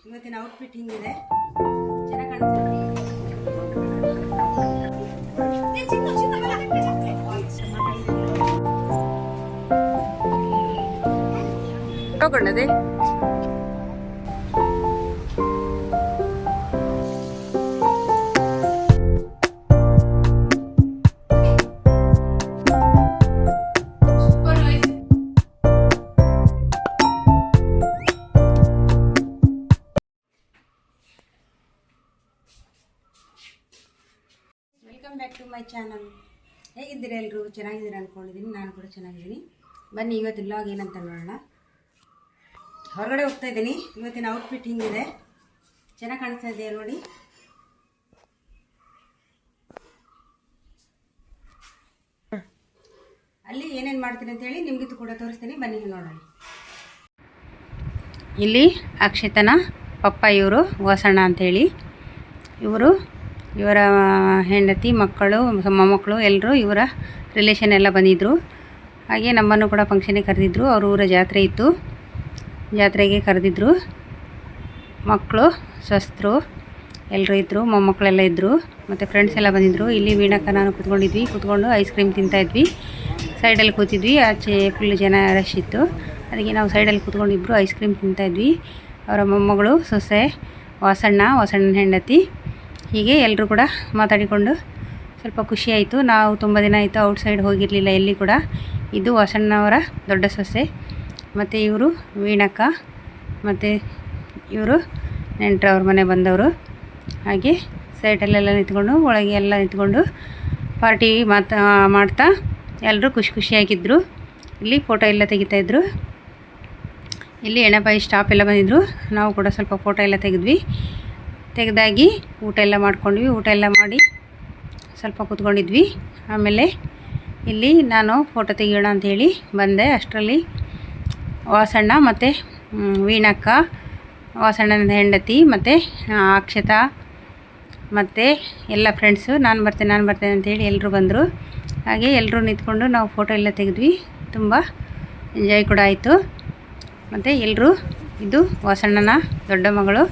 ಇವತ್ತಿನ ಔಟ್ಫಿಟ್ ಹಿಂಗಿದೆ. ಚೆನ್ನಾಗಿ ಕಾಣಿಸ್ತಿದೆ. ತಗೊಂಡದೆ welcome back to my channel. ಹೇಗಿದ್ದೀರಾ ಎಲ್ಲರೂ? ಚೆನ್ನಾಗಿದ್ದೀರಾ ಅಂದ್ಕೊಂಡಿದ್ದೀನಿ. ನಾನು ಕೂಡ ಚೆನ್ನಾಗಿದ್ದೀನಿ. ಬನ್ನಿ ಇವತ್ತಿನ ವ್ಲಾಗ್ ಏನಂತ ನೋಡೋಣ. ಹೊರಗಡೆ ಹೋಗ್ತಾ ಇದ್ದೀನಿ. ಇವತ್ತಿನ ಔಟ್ಫಿಟ್ ಹಿಂಗಿದೆ. ಚೆನ್ನಾಗಿ ಕಾಣಿಸ್ತಾ ಇದೆಯಾ ನೋಡಿ. ಅಲ್ಲಿ ಏನೇನು ಮಾಡ್ತೀನಿ ಅಂತೇಳಿ ನಿಮಗಿತ್ತು ಕೂಡ ತೋರಿಸ್ತೀನಿ. ಬನ್ನಿ ನೋಡೋಣ. ಇಲ್ಲಿ ಅಕ್ಷತನ ಪಪ್ಪ ಇವರು ವಾಸಣ್ಣ ಅಂಥೇಳಿ. ಇವರ ಹೆಂಡತಿ ಮಕ್ಕಳು ಮೊಮ್ಮಕ್ಕಳು ಎಲ್ಲರೂ ಇವರ ರಿಲೇಷನ್ ಎಲ್ಲ ಬಂದಿದ್ದರು. ಹಾಗೆ ನಮ್ಮನ್ನು ಕೂಡ ಫಂಕ್ಷನಿಗೆ ಕರೆದಿದ್ದರು. ಅವ್ರ ಊರ ಜಾತ್ರೆ ಇತ್ತು, ಜಾತ್ರೆಗೆ ಕರೆದಿದ್ದರು. ಮಕ್ಕಳು ಸ್ವಸ್ಥರು ಎಲ್ಲರೂ ಇದ್ದರು, ಮೊಮ್ಮಕ್ಕಳೆಲ್ಲ ಇದ್ದರು, ಮತ್ತು ಫ್ರೆಂಡ್ಸ್ ಎಲ್ಲ ಬಂದಿದ್ದರು. ಇಲ್ಲಿ ವೀಣಕ್ಕ ನಾನು ಕೂತ್ಕೊಂಡು ಐಸ್ ಕ್ರೀಮ್ ತಿಂತಾಯಿದ್ವಿ. ಸೈಡಲ್ಲಿ ಕೂತಿದ್ವಿ. ಆಚೆ ಫುಲ್ ಜನ ರಶ್ ಇತ್ತು. ಅದಕ್ಕೆ ನಾವು ಸೈಡಲ್ಲಿ ಕೂತ್ಕೊಂಡಿಬ್ಬರು ಐಸ್ ಕ್ರೀಮ್ ತಿಂತಾಯಿದ್ವಿ. ಅವರ ಮೊಮ್ಮಗಳು ಸೊಸೆ ವಾಸಣ್ಣನ ಹೆಂಡತಿ, ಹೀಗೆ ಎಲ್ಲರೂ ಕೂಡ ಮಾತಾಡಿಕೊಂಡು ಸ್ವಲ್ಪ ಖುಷಿಯಾಯಿತು. ನಾವು ತುಂಬ ದಿನ ಆಯಿತು ಔಟ್ಸೈಡ್ ಹೋಗಿರಲಿಲ್ಲ ಎಲ್ಲಿ ಕೂಡ. ಇದು ವಾಸಣ್ಣವರ ದೊಡ್ಡ ಸೊಸೆ, ಮತ್ತು ಇವರು ವೀಣಕ್ಕ, ಮತ್ತು ಇವರು ನೆಂಟರವ್ರ ಮನೆ ಬಂದವರು. ಹಾಗೆ ಸೈಡಲ್ಲೆಲ್ಲ ನಿಂತ್ಕೊಂಡು ಒಳಗೆ ಎಲ್ಲ ನಿಂತ್ಕೊಂಡು ಪಾರ್ಟಿ ಮಾಡ್ತಾ ಎಲ್ಲರೂ ಖುಷಿಯಾಗಿದ್ದರು. ಇಲ್ಲಿ ಫೋಟೋ ಎಲ್ಲ ತೆಗಿತಾಯಿದ್ರು. ಇಲ್ಲಿ ಎಣ್ಣೆಬಾಯಿ ಸ್ಟಾಫ್ ಎಲ್ಲ ಬಂದಿದ್ದರು. ನಾವು ಕೂಡ ಸ್ವಲ್ಪ ಫೋಟೋ ಎಲ್ಲ ತೆಗೆದಾಗಿ ಊಟ ಎಲ್ಲ ಮಾಡ್ಕೊಂಡ್ವಿ. ಊಟ ಎಲ್ಲ ಮಾಡಿ ಸ್ವಲ್ಪ ಕೂತ್ಕೊಂಡಿದ್ವಿ. ಆಮೇಲೆ ಇಲ್ಲಿ ನಾನು ಫೋಟೋ ತೆಗಿಯೋಣ ಅಂಥೇಳಿ ಬಂದೆ. ಅಷ್ಟರಲ್ಲಿ ವಾಸಣ್ಣ ಮತ್ತು ವೀಣಕ್ಕ, ವಾಸಣ್ಣನ ಹೆಂಡತಿ, ಮತ್ತು ಅಕ್ಷತಾ ಮತ್ತು ಎಲ್ಲ ಫ್ರೆಂಡ್ಸು ನಾನು ಬರ್ತೇನೆ ಅಂಥೇಳಿ ಎಲ್ಲರೂ ಬಂದರು. ಹಾಗೆ ಎಲ್ಲರೂ ನಿಂತ್ಕೊಂಡು ನಾವು ಫೋಟೋ ಎಲ್ಲ ತೆಗೆದ್ವಿ. ತುಂಬ ಎಂಜಾಯ್ ಕೂಡ ಆಯಿತು. ಮತ್ತು ಎಲ್ಲರೂ, ಇದು ವಾಸಣ್ಣನ ದೊಡ್ಡ ಮಗಳು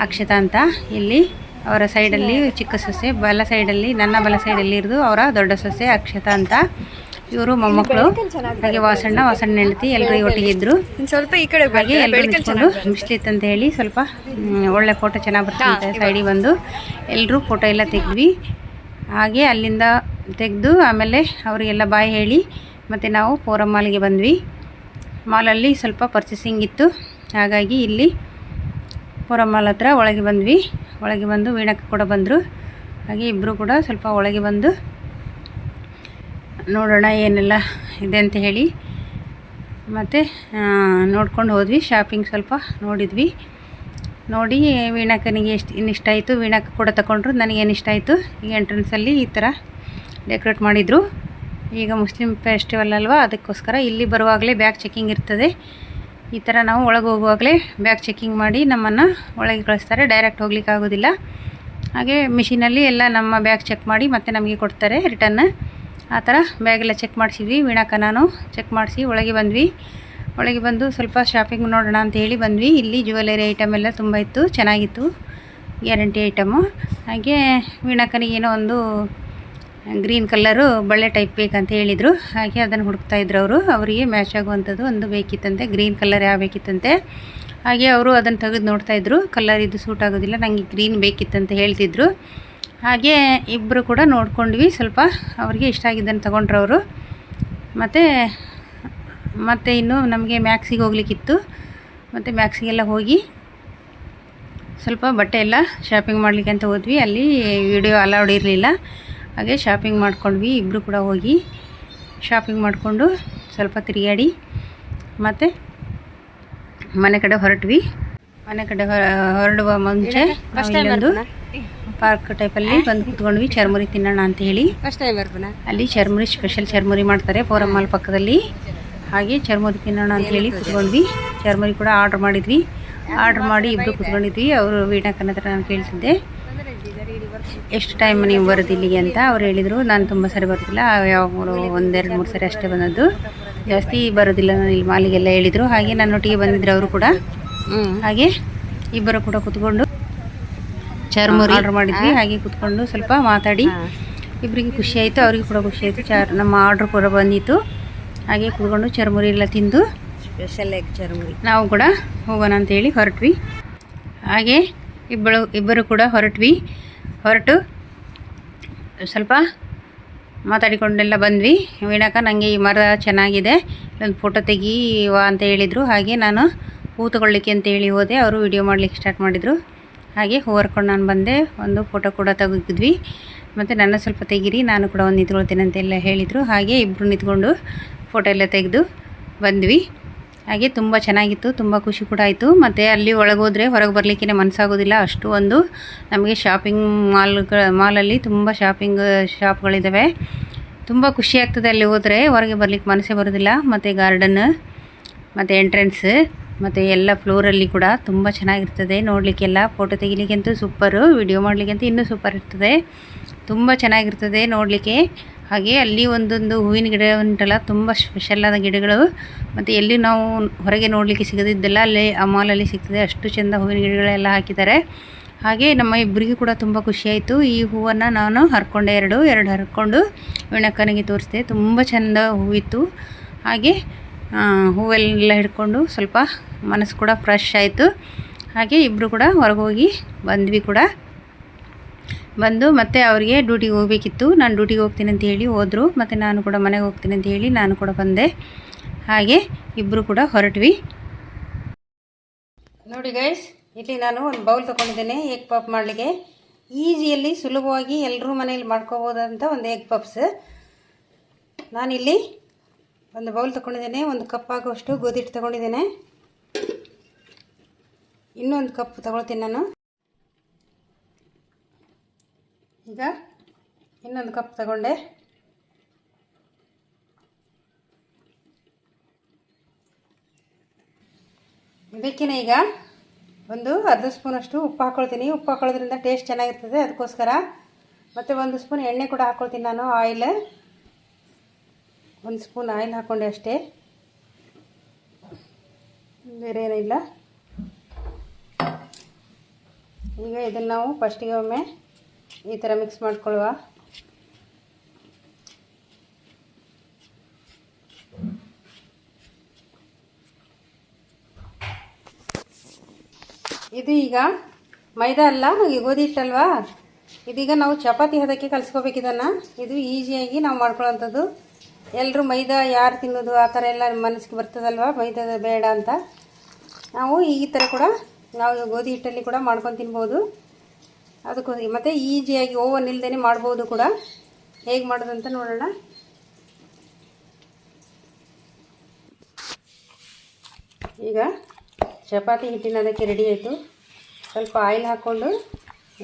ಅಕ್ಷತಾ ಅಂತ. ಇಲ್ಲಿ ಅವರ ಸೈಡಲ್ಲಿ ಚಿಕ್ಕ ಸೊಸೆ, ನನ್ನ ಬಲ ಸೈಡಲ್ಲಿ ಇರೋದು ಅವರ ದೊಡ್ಡ ಸೊಸೆ ಅಕ್ಷತಾ ಅಂತ. ಇವರು ಮೊಮ್ಮಕ್ಕಳು. ಹಾಗೆ ವಾಸಣ್ಣ ಹೆಂಡತಿ ಎಲ್ಲರೂ ಒಟ್ಟಿಗೆ ಇದ್ದರು. ಸ್ವಲ್ಪ ಈ ಕಡೆ ಹಾಗೆ ಎಲ್ಲರೂ ನಿಂತ್ಕೊಂಡು ಬಿಸಿಲಿತ್ತು ಅಂತ ಹೇಳಿ ಸ್ವಲ್ಪ ಒಳ್ಳೆ ಫೋಟೋ ಚೆನ್ನಾಗಿ ಬರ್ತಂತೆ ಸೈಡಿಗೆ ಬಂದು ಎಲ್ಲರೂ ಫೋಟೋ ಎಲ್ಲ ತೆಗೆದ್ವಿ. ಹಾಗೆ ಅಲ್ಲಿಂದ ತೆಗೆದು ಆಮೇಲೆ ಅವರಿಗೆಲ್ಲ ಬಾಯ್ ಹೇಳಿ ಮತ್ತು ನಾವು ಫೋರಮ್ ಮಾಲ್ಗೆ ಬಂದ್ವಿ. ಮಾಲಲ್ಲಿ ಸ್ವಲ್ಪ ಪರ್ಚೇಸಿಂಗ್ ಇತ್ತು. ಹಾಗಾಗಿ ಇಲ್ಲಿ ಫೋರಮ್ ಮಾಲ್ ಹತ್ರ ಒಳಗೆ ಬಂದ್ವಿ. ಒಳಗೆ ಬಂದು ವೀಣಕ್ಕ ಕೂಡ ಬಂದರು. ಹಾಗೆ ಇಬ್ಬರು ಕೂಡ ಸ್ವಲ್ಪ ಒಳಗೆ ಬಂದು ನೋಡೋಣ ಏನೆಲ್ಲ ಇದೆ ಅಂತ ಹೇಳಿ ಮತ್ತು ನೋಡ್ಕೊಂಡು ಹೋದ್ವಿ. ಶಾಪಿಂಗ್ ಸ್ವಲ್ಪ ನೋಡಿದ್ವಿ. ನೋಡಿ ವೀಣಕ್ಕನಿಗೆ ಇನ್ನಿಷ್ಟ ಆಯಿತು. ವೀಣಕ್ಕ ಕೂಡ ತಗೊಂಡ್ರು. ನನಗೇನು ಇಷ್ಟ ಆಯಿತು. ಈಗ ಎಂಟ್ರೆನ್ಸಲ್ಲಿ ಈ ಥರ ಡೆಕೋರೇಟ್ ಮಾಡಿದರು. ಈಗ ಮುಸ್ಲಿಂ ಫೆಸ್ಟಿವಲ್ ಅಲ್ವಾ, ಅದಕ್ಕೋಸ್ಕರ ಇಲ್ಲಿ ಬರುವಾಗಲೇ ಬ್ಯಾಗ್ ಚೆಕಿಂಗ್ ಇರ್ತದೆ. ಈ ಥರ ನಾವು ಒಳಗೆ ಹೋಗುವಾಗಲೇ ಬ್ಯಾಗ್ ಚೆಕಿಂಗ್ ಮಾಡಿ ನಮ್ಮನ್ನು ಒಳಗೆ ಕಳಿಸ್ತಾರೆ. ಡೈರೆಕ್ಟ್ ಹೋಗ್ಲಿಕ್ಕೆ ಆಗೋದಿಲ್ಲ. ಹಾಗೆ ಮಿಷಿನಲ್ಲಿ ಎಲ್ಲ ನಮ್ಮ ಬ್ಯಾಗ್ ಚೆಕ್ ಮಾಡಿ ಮತ್ತೆ ನಮಗೆ ಕೊಡ್ತಾರೆ ರಿಟರ್ನ್. ಆ ಥರ ಬ್ಯಾಗೆಲ್ಲ ಚೆಕ್ ಮಾಡಿಸಿದ್ವಿ. ವೀಣಕ್ಕ ನಾನು ಚೆಕ್ ಮಾಡಿಸಿ ಒಳಗೆ ಬಂದ್ವಿ. ಒಳಗೆ ಬಂದು ಸ್ವಲ್ಪ ಶಾಪಿಂಗ್ ನೋಡೋಣ ಅಂತ ಹೇಳಿ ಬಂದ್ವಿ. ಇಲ್ಲಿ ಜ್ಯುವೆಲರಿ ಐಟಮ್ ಎಲ್ಲ ತುಂಬ ಇತ್ತು, ಚೆನ್ನಾಗಿತ್ತು, ಗ್ಯಾರಂಟಿ ಐಟಮು. ಹಾಗೆ ವೀಣಕ್ಕನಿಗೇನೋ ಒಂದು ಗ್ರೀನ್ ಕಲ್ಲರು ಬಳೆ ಟೈಪ್ ಬೇಕಂತ ಹೇಳಿದರು. ಹಾಗೆ ಅದನ್ನು ಹುಡುಕ್ತಾಯಿದ್ರು ಅವರು. ಅವರಿಗೆ ಮ್ಯಾಚ್ ಆಗುವಂಥದ್ದು ಒಂದು ಬೇಕಿತ್ತಂತೆ, ಗ್ರೀನ್ ಕಲರ್ ಯಾವ ಬೇಕಿತ್ತಂತೆ. ಹಾಗೆ ಅವರು ಅದನ್ನು ತೆಗೆದು ನೋಡ್ತಾಯಿದ್ರು. ಕಲರ್ ಇದು ಸೂಟ್ ಆಗೋದಿಲ್ಲ, ನನಗೆ ಗ್ರೀನ್ ಬೇಕಿತ್ತಂತ ಹೇಳ್ತಿದ್ರು. ಹಾಗೆ ಇಬ್ಬರು ಕೂಡ ನೋಡ್ಕೊಂಡ್ವಿ. ಸ್ವಲ್ಪ ಅವರಿಗೆ ಇಷ್ಟ ಆಗಿದ್ದನ್ನು ತಗೊಂಡ್ರು ಅವರು. ಮತ್ತು ಇನ್ನು ನಮಗೆ ಮ್ಯಾಕ್ಸಿಗೆ ಹೋಗ್ಲಿಕ್ಕಿತ್ತು. ಮತ್ತು ಮ್ಯಾಕ್ಸಿಗೆಲ್ಲ ಹೋಗಿ ಸ್ವಲ್ಪ ಬಟ್ಟೆ ಎಲ್ಲ ಶಾಪಿಂಗ್ ಮಾಡಲಿಕ್ಕೆ ಅಂತ ಹೋದ್ವಿ. ಅಲ್ಲಿ ವಿಡಿಯೋ ಅಲೌಡ್ ಇರಲಿಲ್ಲ. ಹಾಗೆ ಶಾಪಿಂಗ್ ಮಾಡ್ಕೊಂಡ್ವಿ. ಇಬ್ಬರು ಕೂಡ ಹೋಗಿ ಶಾಪಿಂಗ್ ಮಾಡಿಕೊಂಡು ಸ್ವಲ್ಪ ತಿರುಗಾಡಿ ಮತ್ತು ಮನೆ ಕಡೆ ಹೊರಟ್ವಿ. ಮನೆ ಕಡೆ ಹೊರಡುವ ಮುಂಚೆ ಒಂದು ಪಾರ್ಕ್ ಟೈಪಲ್ಲಿ ಬಂದು ಕೂತ್ಕೊಂಡ್ವಿ. ಚರ್ಮುರಿ ತಿನ್ನೋಣ ಅಂತ ಹೇಳಿ. ಅಲ್ಲಿ ಚರ್ಮುರಿ, ಸ್ಪೆಷಲ್ ಚರ್ಮುರಿ ಮಾಡ್ತಾರೆ ಫೋರಮ್ ಮಾಲ್ ಪಕ್ಕದಲ್ಲಿ. ಹಾಗೆ ಚರ್ಮುರಿ ತಿನ್ನೋಣ ಅಂತ ಹೇಳಿ ಕೂತ್ಕೊಂಡ್ವಿ. ಚರ್ಮುರಿ ಕೂಡ ಆರ್ಡ್ರ್ ಮಾಡಿದ್ವಿ. ಆರ್ಡ್ರ್ ಮಾಡಿ ಇಬ್ಬರು ಕೂತ್ಕೊಂಡಿದ್ವಿ. ಅವರು ವೀಣಕ್ಕನ ಹತ್ರ ನಾನು ಕೇಳ್ತಿದ್ದೆ, ಎಷ್ಟು ಟೈಮ್ ನೀವು ಬರೋದು ಇಲ್ಲಿಗೆ ಅಂತ. ಅವ್ರು ಹೇಳಿದರು, ನಾನು ತುಂಬ ಸರಿ ಬರೋದಿಲ್ಲ, ಯಾವಾಗ 1-2-3 ಸರಿ ಅಷ್ಟೇ ಬಂದದ್ದು, ಜಾಸ್ತಿ ಬರೋದಿಲ್ಲ ನಾನು ಇಲ್ಲಿ ಮಾಲಿಗೆಲ್ಲ ಹೇಳಿದರು. ಹಾಗೆ ನನ್ನೊಟ್ಟಿಗೆ ಬಂದಿದ್ರು ಅವರು ಕೂಡ. ಹಾಗೆ ಇಬ್ಬರು ಕೂಡ ಕೂತ್ಕೊಂಡು ಚರ್ಮುರಿ ಆರ್ಡ್ರ್ ಮಾಡಿದ್ವಿ. ಹಾಗೆ ಕೂತ್ಕೊಂಡು ಸ್ವಲ್ಪ ಮಾತಾಡಿ ಇಬ್ಬರಿಗೆ ಖುಷಿ ಆಯಿತು, ಅವ್ರಿಗೆ ಕೂಡ ಖುಷಿ ಆಯಿತು. ನಮ್ಮ ಆರ್ಡ್ರ್ ಕೂಡ ಬಂದಿತ್ತು. ಹಾಗೆ ಕೂತ್ಕೊಂಡು ಚರ್ಮುರಿ ಎಲ್ಲ ತಿಂದು ಸ್ಪೆಷಲ್ ಎಗ್ ಚರ್ಮುರಿ ನಾವು ಕೂಡ ಹೋಗೋಣ ಅಂತೇಳಿ ಹೊರಟ್ವಿ. ಹಾಗೆ ಇಬ್ಬರು ಕೂಡ ಹೊರಟು ಸ್ವಲ್ಪ ಮಾತಾಡಿಕೊಂಡೆಲ್ಲ ಬಂದ್ವಿ. ವೀಣಕ್ಕ ನನಗೆ ಈ ಮರ ಚೆನ್ನಾಗಿದೆ, ಇಲ್ಲೊಂದು ಫೋಟೋ ತೆಗೀವಾ ಅಂತ ಹೇಳಿದರು. ಹಾಗೆ ನಾನು ಹೂ ತೊಗೊಳ್ಳಿಕ್ಕೆ ಅಂತೇಳಿ ಹೋದೆ. ಅವರು ವಿಡಿಯೋ ಮಾಡಲಿಕ್ಕೆ ಸ್ಟಾರ್ಟ್ ಮಾಡಿದರು. ಹಾಗೆ ಹೂ ಹರ್ಕೊಂಡು ನಾನು ಬಂದೆ. ಒಂದು ಫೋಟೋ ಕೂಡ ತೆಗೆದಿದ್ವಿ. ಮತ್ತು ನನ್ನ ಸ್ವಲ್ಪ ತೆಗೀರಿ, ನಾನು ಕೂಡ ಒಂದು ನಿಂತ್ಕೊಳ್ತೇನೆ ಅಂತೆಲ್ಲ ಹೇಳಿದರು. ಹಾಗೆ ಇಬ್ಬರು ನಿಂತ್ಕೊಂಡು ಫೋಟೋ ಎಲ್ಲ ತೆಗೆದು ಬಂದ್ವಿ. ಹಾಗೆ ತುಂಬ ಚೆನ್ನಾಗಿತ್ತು, ತುಂಬ ಖುಷಿ ಕೂಡ ಆಯಿತು. ಮತ್ತು ಅಲ್ಲಿ ಒಳಗೋದ್ರೆ ಹೊರಗೆ ಬರಲಿಕ್ಕೆ ಮನಸ್ಸಾಗೋದಿಲ್ಲ, ಅಷ್ಟು ಒಂದು ನಮಗೆ ಶಾಪಿಂಗ್ ಮಾಲಲ್ಲಿ ತುಂಬ ಶಾಪ್ಗಳಿದ್ದಾವೆ. ತುಂಬ ಖುಷಿ ಆಗ್ತದೆ ಅಲ್ಲಿ ಹೋದರೆ, ಹೊರಗೆ ಬರಲಿಕ್ಕೆ ಮನಸ್ಸೇ ಬರೋದಿಲ್ಲ. ಮತ್ತು ಗಾರ್ಡನ್ ಮತ್ತು ಎಂಟ್ರೆನ್ಸ್ ಮತ್ತು ಎಲ್ಲ ಫ್ಲೋರಲ್ಲಿ ಕೂಡ ತುಂಬ ಚೆನ್ನಾಗಿರ್ತದೆ ನೋಡಲಿಕ್ಕೆಲ್ಲ. ಫೋಟೋ ತೆಗಿಲಿಕ್ಕಂತೂ ಸೂಪರು, ವಿಡಿಯೋ ಮಾಡಲಿಕ್ಕಂತೂ ಇನ್ನೂ ಸೂಪರ್ ಇರ್ತದೆ, ತುಂಬ ಚೆನ್ನಾಗಿರ್ತದೆ ನೋಡಲಿಕ್ಕೆ. ಹಾಗೆ ಅಲ್ಲಿ ಒಂದೊಂದು ಹೂವಿನ ಗಿಡ ಉಂಟಲ್ಲ, ತುಂಬ ಸ್ಪೆಷಲ್ಲಾದ ಗಿಡಗಳು. ಮತ್ತು ಎಲ್ಲಿ ನಾವು ಹೊರಗೆ ನೋಡಲಿಕ್ಕೆ ಸಿಗೋದಿದ್ದೆಲ್ಲ ಅಲ್ಲೇ ಆ ಮಾಲಲ್ಲಿ ಸಿಗ್ತದೆ, ಅಷ್ಟು ಚೆಂದ ಹೂವಿನ ಗಿಡಗಳೆಲ್ಲ ಹಾಕಿದ್ದಾರೆ. ಹಾಗೆ ನಮ್ಮ ಇಬ್ಬರಿಗೂ ಕೂಡ ತುಂಬ ಖುಷಿಯಾಯಿತು. ಈ ಹೂವನ್ನು ನಾನು ಹರ್ಕೊಂಡೆ, ಎರಡು ಹರ್ಕೊಂಡು ವೀಣಕ್ಕನಿಗೆ ತೋರಿಸಿದೆ. ತುಂಬ ಚೆಂದ ಹೂವಿತ್ತು. ಹಾಗೆ ಹೂವೆಲ್ಲ ಹಿಡ್ಕೊಂಡು ಸ್ವಲ್ಪ ಮನಸ್ಸು ಕೂಡ ಫ್ರೆಶ್ ಆಯಿತು. ಹಾಗೆ ಇಬ್ಬರು ಕೂಡ ಹೊರಗೆ ಹೋಗಿ ಬಂದ್ವಿ ಕೂಡ. ಬಂದು ಮತ್ತು ಅವರಿಗೆ ಡ್ಯೂಟಿಗೆ ಹೋಗಬೇಕಿತ್ತು. ನಾನು ಡ್ಯೂಟಿಗೆ ಹೋಗ್ತೀನಿ ಅಂತ ಹೇಳಿ ಹೋದರು. ಮತ್ತು ನಾನು ಕೂಡ ಮನೆಗೆ ಹೋಗ್ತೀನಿ ಅಂತ ಹೇಳಿ ನಾನು ಕೂಡ ಬಂದೆ. ಹಾಗೆ ಇಬ್ಬರು ಕೂಡ ಹೊರಟ್ವಿ. ನೋಡಿ ಗೈಸ್, ಇಲ್ಲಿ ನಾನು ಒಂದು ಬೌಲ್ ತೊಗೊಂಡಿದ್ದೇನೆ ಎಗ್ ಪಫ್ ಮಾಡಲಿಕ್ಕೆ. ಈಸಿಯಲ್ಲಿ ಸುಲಭವಾಗಿ ಎಲ್ಲರೂ ಮನೇಲಿ ಮಾಡ್ಕೋಬೋದಂತ ಒಂದು ಎಗ್ ಪಫ್ಸ್. ನಾನಿಲ್ಲಿ ಒಂದು ಬೌಲ್ ತೊಗೊಂಡಿದ್ದೇನೆ. ಒಂದು ಕಪ್ ಆಗುವಷ್ಟು ಗೋಧಿ ಹಿಟ್ಟು ತೊಗೊಂಡಿದ್ದೇನೆ. ಇನ್ನೊಂದು ಕಪ್ ತೊಗೊಳ್ತೀನಿ ನಾನು. ಈಗ ಇನ್ನೊಂದು ಕಪ್ ತಗೊಂಡೆ. ಇದಕ್ಕೇ ಈಗ ಒಂದು ಅರ್ಧ ಸ್ಪೂನಷ್ಟು ಉಪ್ಪು ಹಾಕ್ಕೊಳ್ತೀನಿ. ಉಪ್ಪು ಹಾಕೊಳ್ಳೋದ್ರಿಂದ ಟೇಸ್ಟ್ ಚೆನ್ನಾಗಿರ್ತದೆ, ಅದಕ್ಕೋಸ್ಕರ. ಮತ್ತು ಒಂದು ಸ್ಪೂನ್ ಎಣ್ಣೆ ಕೂಡ ಹಾಕ್ಕೊಳ್ತೀನಿ ನಾನು, ಆಯಿಲ್. ಒಂದು ಸ್ಪೂನ್ ಆಯಿಲ್ ಹಾಕ್ಕೊಂಡೆ ಅಷ್ಟೇ, ಬೇರೆ ಏನಿಲ್ಲ. ಈಗ ಇದನ್ನು ನಾವು ಫಸ್ಟಿಗೆ ಒಮ್ಮೆ ಈ ಥರ ಮಿಕ್ಸ್ ಮಾಡ್ಕೊಳ್ಳುವ. ಇದು ಈಗ ಮೈದಾ ಅಲ್ಲ, ಈ ಗೋಧಿ ಹಿಟ್ಟಲ್ವಾ, ಇದೀಗ ನಾವು ಚಪಾತಿ ಹದಕ್ಕೆ ಕಲಿಸ್ಕೋಬೇಕು ಇದನ್ನು. ಇದು ಈಸಿಯಾಗಿ ನಾವು ಮಾಡ್ಕೊಳ್ಳೋವಂಥದ್ದು. ಎಲ್ಲರೂ ಮೈದಾ ಯಾರು ತಿನ್ನೋದು ಆ ಥರ ಎಲ್ಲ ಮನಸ್ಸಿಗೆ ಬರ್ತದಲ್ವ, ಮೈದಾದ ಬೇಡ ಅಂತ. ನಾವು ಈ ಥರ ಕೂಡ ನಾವು ಗೋಧಿ ಹಿಟ್ಟಲ್ಲಿ ಕೂಡ ಮಾಡ್ಕೊಂಡು ತಿನ್ಬೋದು. ಅದಕ್ಕೋಸ್ಕರ ಮತ್ತು ಈಸಿಯಾಗಿ ಓವನ್ ಇಲ್ಲದೇ ಮಾಡ್ಬೋದು ಕೂಡ. ಹೇಗೆ ಮಾಡೋದಂತ ನೋಡೋಣ. ಈಗ ಚಪಾತಿ ಹಿಟ್ಟಿನ ಅದಕ್ಕೆ ರೆಡಿ ಆಯಿತು. ಸ್ವಲ್ಪ ಆಯಿಲ್ ಹಾಕ್ಕೊಂಡು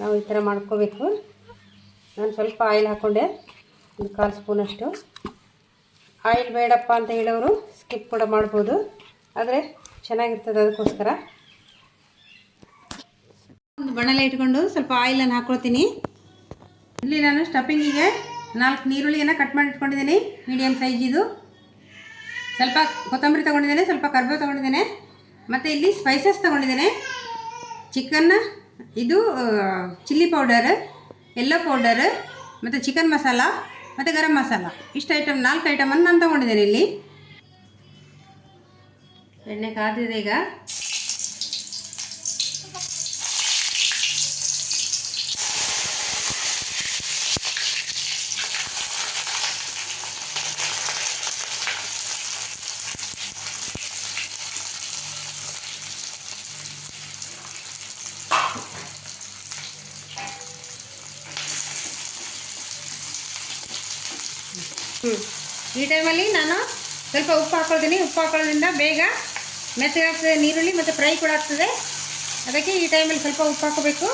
ನಾವು ಈ ಥರ ಮಾಡ್ಕೋಬೇಕು. ನಾನು ಸ್ವಲ್ಪ ಆಯಿಲ್ ಹಾಕ್ಕೊಂಡೆ, ಒಂದು 1/4 ಸ್ಪೂನಷ್ಟು. ಆಯಿಲ್ ಬೇಡಪ್ಪ ಅಂತ ಹೇಳೋರು ಸ್ಕಿಪ್ ಕೂಡ ಮಾಡ್ಬೋದು, ಆದರೆ ಚೆನ್ನಾಗಿರ್ತದೆ, ಅದಕ್ಕೋಸ್ಕರ. ಒಂದು ಬಣಲೆ ಇಟ್ಕೊಂಡು ಸ್ವಲ್ಪ ಆಯಿಲನ್ನು ಹಾಕ್ಕೊಳ್ತೀನಿ. ಇಲ್ಲಿ ನಾನು ಸ್ಟಫಿಂಗಿಗೆ 4 ನೀರುಳ್ಳಿಯನ್ನು ಕಟ್ ಮಾಡಿ ಇಟ್ಕೊಂಡಿದ್ದೀನಿ, ಮೀಡಿಯಮ್ ಸೈಜಿದು. ಸ್ವಲ್ಪ ಕೊತ್ತಂಬರಿ ತೊಗೊಂಡಿದ್ದೇನೆ, ಸ್ವಲ್ಪ ಕರಿಬೇವು ತೊಗೊಂಡಿದ್ದೇನೆ. ಮತ್ತು ಇಲ್ಲಿ ಸ್ಪೈಸಸ್ ತೊಗೊಂಡಿದ್ದೇನೆ. ಚಿಕನ್, ಇದು ಚಿಲ್ಲಿ ಪೌಡರ್, ಎಲ್ಲೋ ಪೌಡರ್, ಮತ್ತು ಚಿಕನ್ ಮಸಾಲ ಮತ್ತು ಗರಂ ಮಸಾಲ. ಇಷ್ಟು ಐಟಮ್, 4 ಐಟಮನ್ನು ನಾನು ತೊಗೊಂಡಿದ್ದೇನೆ. ಇಲ್ಲಿ ಎಣ್ಣೆ ಕಾದಿದೆ. ಈಗ ಈ ಟೈಮಲ್ಲಿ ನಾನು ಸ್ವಲ್ಪ ಉಪ್ಪು ಹಾಕ್ಕೊಳ್ತೀನಿ. ಉಪ್ಪು ಹಾಕೊಳ್ಳೋದ್ರಿಂದ ಬೇಗ ಮೆತ್ತಗಾಗ್ತದೆ ನೀರುಳ್ಳಿ, ಮತ್ತು ಫ್ರೈ ಕೂಡ ಆಗ್ತದೆ. ಅದಕ್ಕೆ ಈ ಟೈಮಲ್ಲಿ ಸ್ವಲ್ಪ ಉಪ್ಪು ಹಾಕೋಬೇಕು.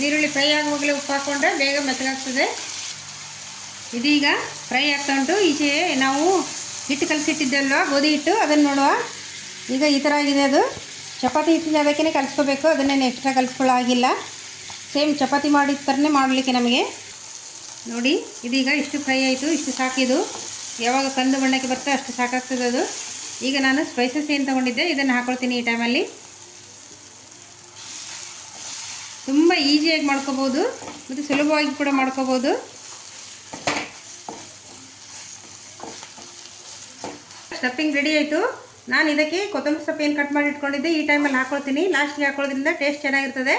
ನೀರುಳ್ಳಿ ಫ್ರೈ ಆಗುವಾಗಲೇ ಉಪ್ಪು ಹಾಕ್ಕೊಂಡ್ರೆ ಬೇಗ ಮೆತ್ತಗಾಗ್ತದೆ. ಇದೀಗ ಫ್ರೈ ಆಗ್ತಾ ಉಂಟು. ಈಚೆ ನಾವು ಹಿಟ್ಟು ಕಲಸಿಟ್ಟಿದ್ದಲ್ವ ಗೋಧಿ ಹಿಟ್ಟು, ಅದನ್ನು ನೋಡುವ. ಈಗ ಈ ಥರ ಆಗಿದೆ ಅದು. ಚಪಾತಿ ಹಿಟ್ಟಿನ ಅದಕ್ಕೇ ಕಲಿಸ್ಕೋಬೇಕು, ಅದನ್ನೇನು ಎಕ್ಸ್ಟ್ರಾ ಕಲಿಸ್ಕೊಳ್ಳೋ ಆಗಿಲ್ಲ. ಸೇಮ್ ಚಪಾತಿ ಮಾಡಿದ ಥರನೇ ಮಾಡಲಿಕ್ಕೆ ನಮಗೆ. ನೋಡಿ, ಇದೀಗ ಇಷ್ಟು ಫ್ರೈ ಆಯಿತು, ಇಷ್ಟು ಸಾಕಿದು. ಯಾವಾಗ ಕಂದು ಬಣ್ಣಕ್ಕೆ ಬರ್ತೋ ಅಷ್ಟು ಸಾಕಾಗ್ತದೆ ಅದು. ಈಗ ನಾನು ಸ್ಪೈಸಸ್ ಏನು ತೊಗೊಂಡಿದ್ದೆ ಇದನ್ನು ಹಾಕ್ಕೊಳ್ತೀನಿ ಈ ಟೈಮಲ್ಲಿ. ತುಂಬ ಈಸಿಯಾಗಿ ಮಾಡ್ಕೋಬೋದು ಮತ್ತು ಸುಲಭವಾಗಿ ಕೂಡ ಮಾಡ್ಕೋಬೋದು. ಸ್ಟಫಿಂಗ್ ರೆಡಿ ಆಯಿತು. ನಾನು ಇದಕ್ಕೆ ಕೊತ್ತಂಬರಿ ಸೊಪ್ಪು ಏನು ಕಟ್ ಮಾಡಿ ಇಟ್ಕೊಂಡಿದ್ದೆ ಈ ಟೈಮಲ್ಲಿ ಹಾಕ್ಕೊಳ್ತೀನಿ. ಲಾಸ್ಟಿಗೆ ಹಾಕೊಳ್ಳೋದ್ರಿಂದ ಟೇಸ್ಟ್ ಚೆನ್ನಾಗಿರ್ತದೆ,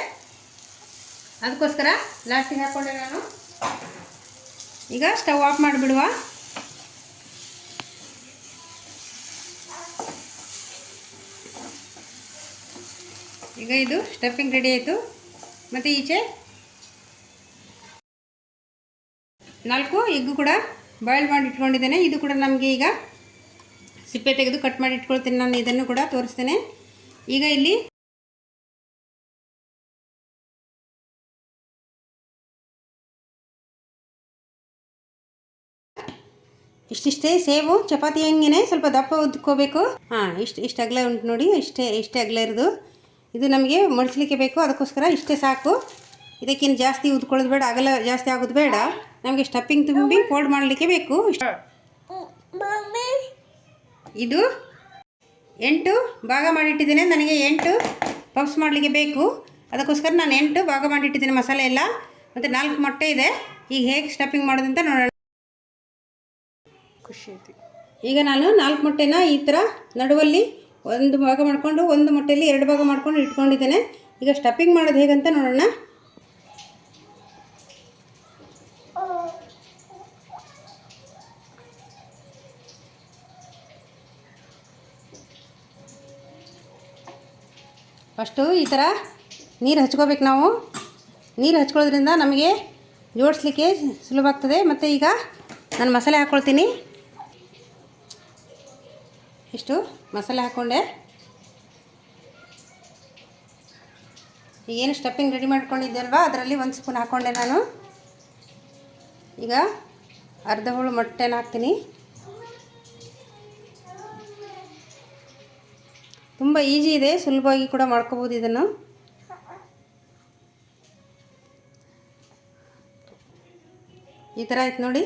ಅದಕ್ಕೋಸ್ಕರ ಲಾಸ್ಟಿಗೆ ಹಾಕ್ಕೊಂಡೆ ನಾನು. ಈಗ ಸ್ಟವ್ ಆಫ್ ಮಾಡಿಬಿಡುವ. ಈಗ ಇದು ಸ್ಟಫಿಂಗ್ ರೆಡಿ ಆಯಿತು. ಮತ್ತು ಈಚೆ 4 ಎಗ್ಗು ಕೂಡ ಬಾಯ್ಲ್ ಮಾಡಿ ಇಟ್ಕೊಂಡಿದ್ದೇನೆ. ಇದು ಕೂಡ ನಮಗೆ ಈಗ ಸಿಪ್ಪೆ ತೆಗೆದು ಕಟ್ ಮಾಡಿ ಇಟ್ಕೊಳ್ತೀನಿ. ನಾನು ಇದನ್ನು ಕೂಡ ತೋರಿಸ್ತೇನೆ. ಈಗ ಇಲ್ಲಿ ಇಷ್ಟಿಷ್ಟೇ ಸೇವು ಚಪಾತಿ ಹಂಗೆ ಸ್ವಲ್ಪ ದಪ್ಪ ಉದ್ಕೋಬೇಕು. ಹಾಂ, ಇಷ್ಟು ಅಗಲ ಉಂಟು ನೋಡಿ, ಇಷ್ಟೇ ಅಗಲ ಇರೋದು. ಇದು ನಮಗೆ ಮಡಿಸ್ಲಿಕ್ಕೆ ಬೇಕು, ಅದಕ್ಕೋಸ್ಕರ ಇಷ್ಟೇ ಸಾಕು. ಇದಕ್ಕಿಂತ ಜಾಸ್ತಿ ಉದ್ಕೊಳ್ಳೋದು ಬೇಡ, ಅಗಲ ಜಾಸ್ತಿ ಆಗೋದು ಬೇಡ. ನಮಗೆ ಸ್ಟಫಿಂಗ್ ತುಂಬಿ ಫೋಲ್ಡ್ ಮಾಡಲಿಕ್ಕೆ ಬೇಕು. ಇದು 8 ಭಾಗ ಮಾಡಿಟ್ಟಿದ್ದೇನೆ. ನನಗೆ 8 ಪಫ್ಸ್ ಮಾಡಲಿಕ್ಕೆ ಬೇಕು, ಅದಕ್ಕೋಸ್ಕರ ನಾನು 8 ಭಾಗ ಮಾಡಿಟ್ಟಿದ್ದೇನೆ ಮಸಾಲೆ ಎಲ್ಲ. ಮತ್ತು 4 ಮೊಟ್ಟೆ ಇದೆ. ಈಗ ಹೇಗೆ ಸ್ಟಫಿಂಗ್ ಮಾಡೋದಂತ ನೋಡೋಣ. ಖುಷಿ ಐತಿ. ಈಗ ನಾನು 4 ಮೊಟ್ಟೆನ ಈ ಥರ ನಡುವಲ್ಲಿ 1 ಭಾಗ ಮಾಡಿಕೊಂಡು 1 ಮೊಟ್ಟೆಯಲ್ಲಿ 2 ಭಾಗ ಮಾಡ್ಕೊಂಡು ಇಟ್ಕೊಂಡಿದ್ದೇನೆ. ಈಗ ಸ್ಟಫಿಂಗ್ ಮಾಡೋದು ಹೇಗಂತ ನೋಡೋಣ. ಫಸ್ಟು ಈ ಥರ ನೀರು ಹಚ್ಕೋಬೇಕು ನಾವು. ನೀರು ಹಚ್ಕೊಳ್ಳೋದ್ರಿಂದ ನಮಗೆ ಜೋಡಿಸ್ಲಿಕ್ಕೆ ಸುಲಭ ಆಗ್ತದೆ. ಮತ್ತು ಈಗ ನಾನು ಮಸಾಲೆ ಹಾಕ್ಕೊಳ್ತೀನಿ. ಇಷ್ಟು ಮಸಾಲೆ ಹಾಕ್ಕೊಂಡೆ. ಏನು ಸ್ಟಫಿಂಗ್ ರೆಡಿ ಮಾಡ್ಕೊಂಡಿದ್ದೆ ಅಲ್ವಾ, ಅದರಲ್ಲಿ 1 ಸ್ಪೂನ್ ಹಾಕ್ಕೊಂಡೆ ನಾನು. ಈಗ ಅರ್ಧ ಹೋಳು ಮೊಟ್ಟೆನ ಹಾಕ್ತೀನಿ. ತುಂಬ ಈಸಿ ಇದೆ, ಸುಲಭವಾಗಿ ಕೂಡ ಮಾಡ್ಕೋಬೋದು ಇದನ್ನು. ಈ ಥರ ಆಯ್ತು ನೋಡಿ.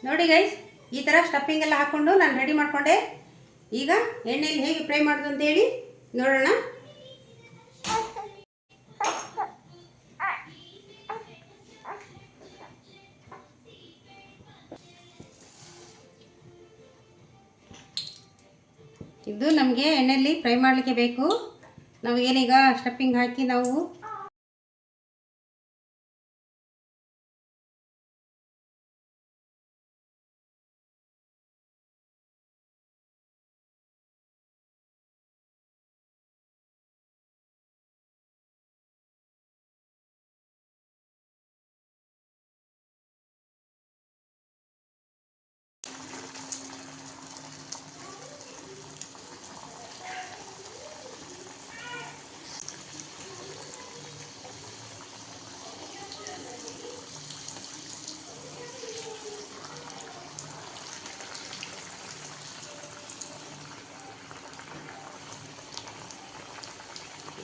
ನೋಡಿ ಗೈಸ್, ಈ ಥರ ಸ್ಟಫಿಂಗ್ ಎಲ್ಲ ಹಾಕ್ಕೊಂಡು ನಾನು ರೆಡಿ ಮಾಡಿಕೊಂಡೆ. ಈಗ ಎಣ್ಣೆಯಲ್ಲಿ ಹೇಗೆ ಫ್ರೈ ಮಾಡೋದು ಅಂತೇಳಿ ನೋಡೋಣ. ಇದು ನಮಗೆ ಎಣ್ಣೆಯಲ್ಲಿ ಫ್ರೈ ಮಾಡಲಿಕ್ಕೆ ಬೇಕು. ನಾವು ಏನೀಗ ಸ್ಟಫಿಂಗ್ ಹಾಕಿ ನಾವು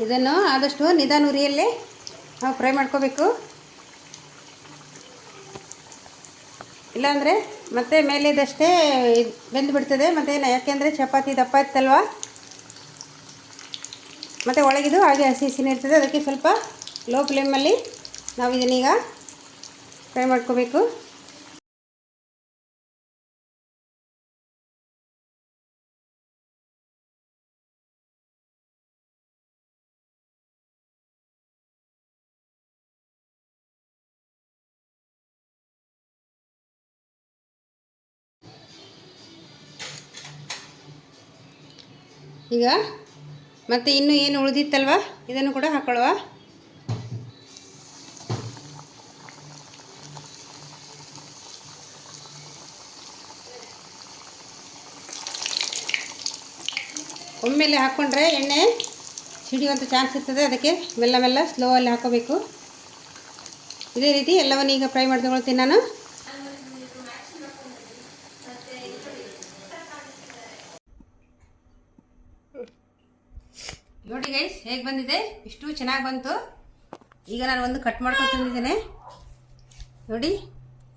ಇದನ್ನು ಆದಷ್ಟು ನಿಧಾನ ಉರಿಯಲ್ಲೇ ನಾವು ಫ್ರೈ ಮಾಡ್ಕೋಬೇಕು. ಇಲ್ಲಾಂದರೆ ಮತ್ತೆ ಮೇಲೆದಷ್ಟೇ ಬೆಂದು ಬಿಡ್ತದೆ. ಮತ್ತು ಯಾಕೆಂದರೆ ಚಪಾತಿ ದಪ್ಪ ಇತ್ತಲ್ವ, ಮತ್ತು ಒಳಗಿದು ಹಾಗೆ ಹಸಿ ಹಸಿನೇ ಇರ್ತದೆ. ಅದಕ್ಕೆ ಸ್ವಲ್ಪ ಲೋ ಫ್ಲೇಮಲ್ಲಿ ನಾವು ಇದನ್ನೀಗ ಫ್ರೈ ಮಾಡ್ಕೋಬೇಕು. ಈಗ ಮತ್ತೆ ಇನ್ನೂ ಏನು ಉಳಿದಿತ್ತಲ್ವ ಇದನ್ನು ಕೂಡ ಹಾಕೊಳ್ಳುವ. ಒಮ್ಮೆಲೆ ಹಾಕ್ಕೊಂಡ್ರೆ ಎಣ್ಣೆ ಸಿಡಿಯುವಂಥ ಚಾನ್ಸ್ ಇರ್ತದೆ. ಅದಕ್ಕೆ ಮೆಲ್ಲ ಮೆಲ್ಲ ಸ್ಲೋವಲ್ಲಿ ಹಾಕೋಬೇಕು. ಇದೇ ರೀತಿ ಎಲ್ಲವನ್ನು ಈಗ ಫ್ರೈ ಮಾಡಿ ತಗೊಳ್ತೀನಿ ನಾನು. ನೋಡಿ ಗೈಸ್ ಹೇಗೆ ಬಂದಿದೆ, ಇಷ್ಟು ಚೆನ್ನಾಗಿ ಬಂತು. ಈಗ ನಾನು ಒಂದು ಕಟ್ ಮಾಡ್ಕೊಂಡು ತಂದಿದ್ದೇನೆ ನೋಡಿ,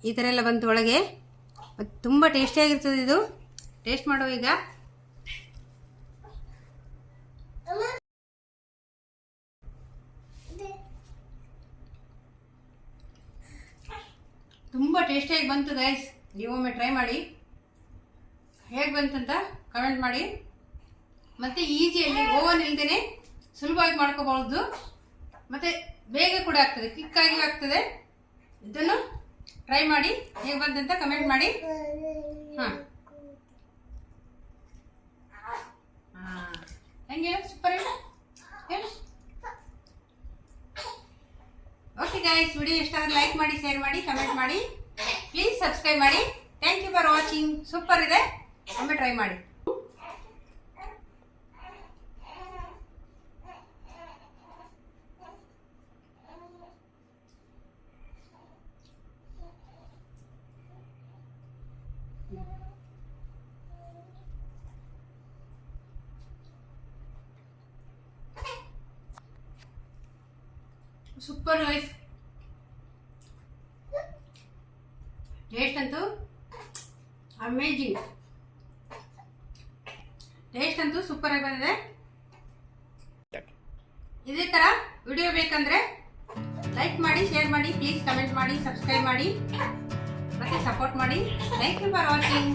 ಈ ಥರ ಎಲ್ಲ ಬಂತು ಒಳಗೆ. ಮತ್ತು ತುಂಬ ಟೇಸ್ಟಿಯಾಗಿರ್ತದೆ ಇದು. ಟೇಸ್ಟ್ ಮಾಡುವ ಈಗ. ತುಂಬ ಟೇಸ್ಟಿಯಾಗಿ ಬಂತು ಗೈಸ್, ನೀವೊಮ್ಮೆ ಟ್ರೈ ಮಾಡಿ. ಹೇಗೆ ಬಂತಂತ ಕಮೆಂಟ್ ಮಾಡಿ. ಮತ್ತು ಈಸಿಯಲ್ಲಿ ಓವನ್ ಇಲ್ದೇ ಸುಲಭವಾಗಿ ಮಾಡ್ಕೋಬಹುದು. ಮತ್ತು ಬೇಗ ಕೂಡ ಆಗ್ತದೆ, ಕ್ವಿಕ್ಕಾಗಿ ಆಗ್ತದೆ. ಇದನ್ನು ಟ್ರೈ ಮಾಡಿ, ಹೇಗೆ ಬಂತಂತ ಕಮೆಂಟ್ ಮಾಡಿ. ಹಾಂ ಹೆಂಗೆ ಸೂಪರ್ ಇಲ್ಲ? ಓಕೆ ಗೈಸ್, ವಿಡಿಯೋ ಇಷ್ಟ ಆದರೆ ಲೈಕ್ ಮಾಡಿ, ಶೇರ್ ಮಾಡಿ, ಕಮೆಂಟ್ ಮಾಡಿ. ಪ್ಲೀಸ್ ಸಬ್ಸ್ಕ್ರೈಬ್ ಮಾಡಿ. Thank you for watching. Super ಇದೆ, ಒಮ್ಮೆ ಟ್ರೈ ಮಾಡಿ. ಸೂಪರ್ ಗೈಸ್, ಟೇಸ್ಟ್ ಅಂತೂ ಅಮೇಜಿಂಗ್. ಟೇಸ್ಟ್ ಅಂತೂ ಸೂಪರ್ ಆಗಿ ಬಂದಿದೆ. ಇದೇ ಥರ ವಿಡಿಯೋ ಬೇಕಂದ್ರೆ ಲೈಕ್ ಮಾಡಿ, ಶೇರ್ ಮಾಡಿ, ಪ್ಲೀಸ್ ಕಮೆಂಟ್ ಮಾಡಿ, ಸಬ್ಸ್ಕ್ರೈಬ್ ಮಾಡಿ, ಮತ್ತೆ ಸಪೋರ್ಟ್ ಮಾಡಿ. Thank you for watching.